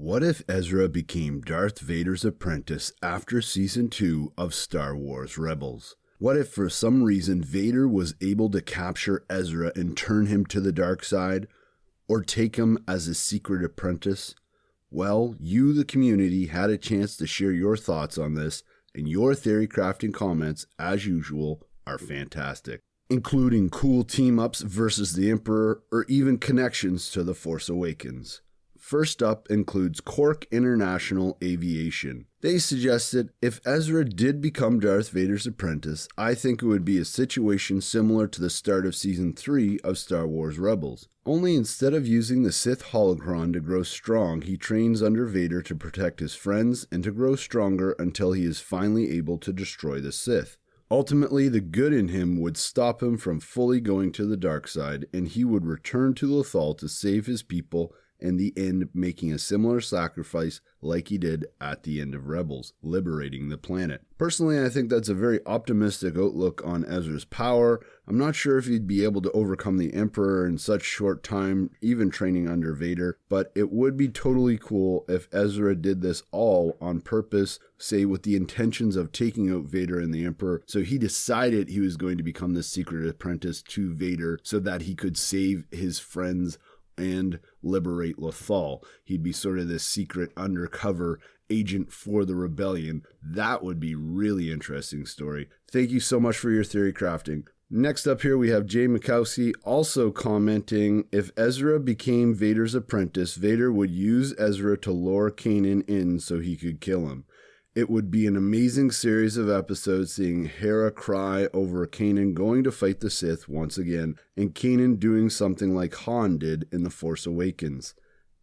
What if Ezra became Darth Vader's apprentice after Season 2 of Star Wars Rebels? What if for some reason Vader was able to capture Ezra and turn him to the dark side, or take him as a secret apprentice? Well, you, the community, had a chance to share your thoughts on this, and your theory crafting comments, as usual, are fantastic, including cool team-ups versus the Emperor, or even connections to The Force Awakens. First up includes Cork International Aviation. They suggested if Ezra did become Darth Vader's apprentice, I think it would be a situation similar to the start of Season 3 of Star Wars Rebels. Only instead of using the Sith holocron to grow strong, he trains under Vader to protect his friends and to grow stronger until he is finally able to destroy the Sith. Ultimately, the good in him would stop him from fully going to the dark side, and he would return to Lothal to save his people, in the end making a similar sacrifice like he did at the end of Rebels, liberating the planet. Personally, I think that's a very optimistic outlook on Ezra's power. I'm not sure if he'd be able to overcome the Emperor in such short time, even training under Vader, but it would be totally cool if Ezra did this all on purpose, say with the intentions of taking out Vader and the Emperor, so he decided he was going to become the secret apprentice to Vader so that he could save his friends and liberate Lothal. He'd be sort of this secret undercover agent for the rebellion. That would be really interesting story. Thank you so much for your theory crafting. Next up here we have Jay Mikowski also commenting, if Ezra became Vader's apprentice, Vader would use Ezra to lure Kanan in so he could kill him. It would be an amazing series of episodes seeing Hera cry over Kanan going to fight the Sith once again, and Kanan doing something like Han did in The Force Awakens.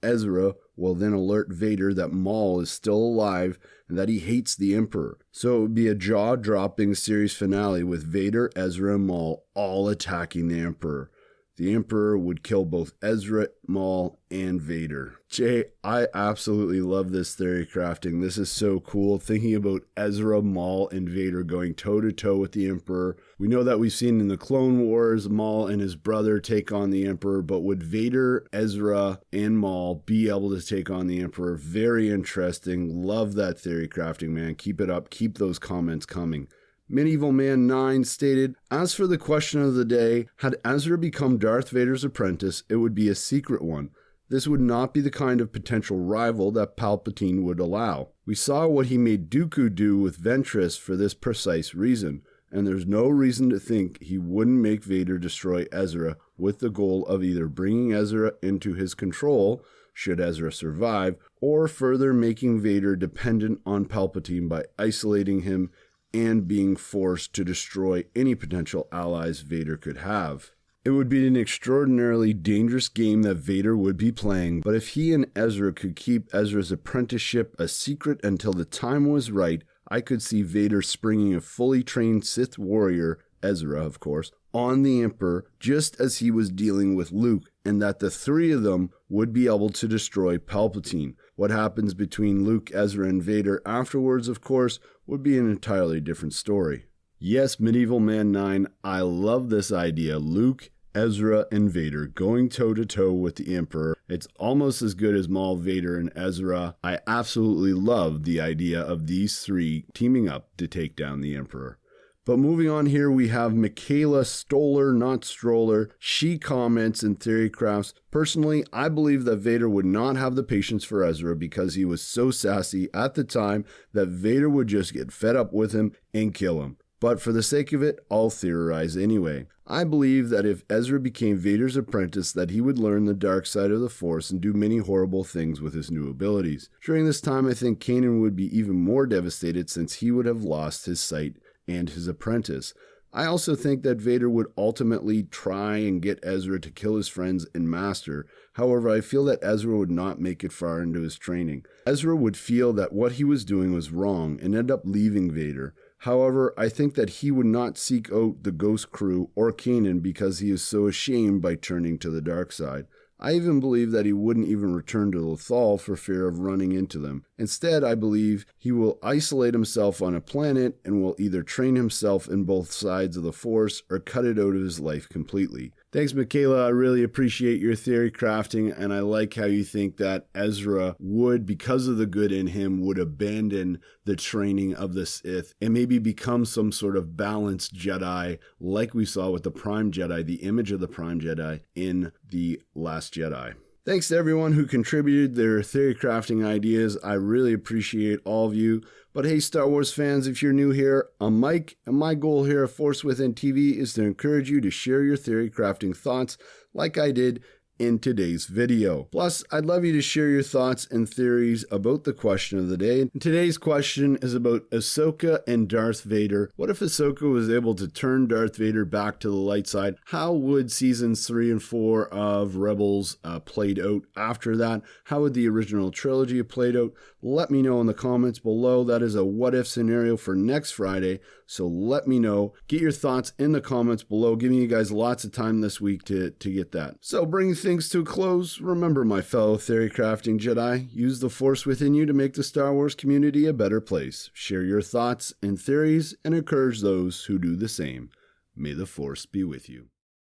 Ezra will then alert Vader that Maul is still alive and that he hates the Emperor. So it would be a jaw-dropping series finale with Vader, Ezra, and Maul all attacking the Emperor. The Emperor would kill both Ezra, Maul, and Vader. Jay, I absolutely love this theory crafting. This is so cool. Thinking about Ezra, Maul, and Vader going toe-to-toe with the Emperor. We know that we've seen in the Clone Wars, Maul and his brother take on the Emperor, but would Vader, Ezra, and Maul be able to take on the Emperor? Very interesting. Love that theory crafting, man. Keep it up. Keep those comments coming. Medieval Man 9 stated, as for the question of the day, had Ezra become Darth Vader's apprentice, it would be a secret one. This would not be the kind of potential rival that Palpatine would allow. We saw what he made Dooku do with Ventress for this precise reason, and there's no reason to think he wouldn't make Vader destroy Ezra with the goal of either bringing Ezra into his control, should Ezra survive, or further making Vader dependent on Palpatine by isolating him and being forced to destroy any potential allies Vader could have. It would be an extraordinarily dangerous game that Vader would be playing, but if he and Ezra could keep Ezra's apprenticeship a secret until the time was right, I could see Vader springing a fully trained Sith warrior, Ezra of course, on the Emperor just as he was dealing with Luke, and that the three of them would be able to destroy Palpatine. What happens between Luke, Ezra, and Vader afterwards, of course, would be an entirely different story. Yes, Medieval Man 9, I love this idea. Luke, Ezra, and Vader going toe-to-toe with the Emperor. It's almost as good as Maul, Vader, and Ezra. I absolutely love the idea of these three teaming up to take down the Emperor. But moving on here, we have Michaela Stoller, not Stroller. She comments in Theorycrafts, personally, I believe that Vader would not have the patience for Ezra because he was so sassy at the time that Vader would just get fed up with him and kill him. But for the sake of it, I'll theorize anyway. I believe that if Ezra became Vader's apprentice, that he would learn the dark side of the Force and do many horrible things with his new abilities. During this time, I think Kanan would be even more devastated since he would have lost his sight and his apprentice. I also think that Vader would ultimately try and get Ezra to kill his friends and master. However, I feel that Ezra would not make it far into his training. Ezra would feel that what he was doing was wrong and end up leaving Vader. However, I think that he would not seek out the Ghost Crew or Kanan because he is so ashamed by turning to the dark side. I even believe that he wouldn't even return to Lothal for fear of running into them. Instead, I believe he will isolate himself on a planet and will either train himself in both sides of the Force or cut it out of his life completely. Thanks, Michaela. I really appreciate your theory crafting, and I like how you think that Ezra would, because of the good in him, would abandon the training of the Sith and maybe become some sort of balanced Jedi, like we saw with the Prime Jedi, the image of the Prime Jedi in The Last Jedi. Thanks to everyone who contributed their theory crafting ideas. I really appreciate all of you. But hey, Star Wars fans, if you're new here, I'm Mike, and my goal here at Force Within TV is to encourage you to share your theory crafting thoughts like I did in today's video. Plus, I'd love you to share your thoughts and theories about the question of the day. And today's question is about Ahsoka and Darth Vader. What if Ahsoka was able to turn Darth Vader back to the light side? How would seasons 3 and 4 of Rebels played out after that? How would the original trilogy have played out? Let me know in the comments below. That is a what if scenario for next Friday. So let me know. Get your thoughts in the comments below. Giving you guys lots of time this week to get that. So bringing things to a close, remember, my fellow theory crafting Jedi, use the Force within you to make the Star Wars community a better place. Share your thoughts and theories and encourage those who do the same. May the Force be with you.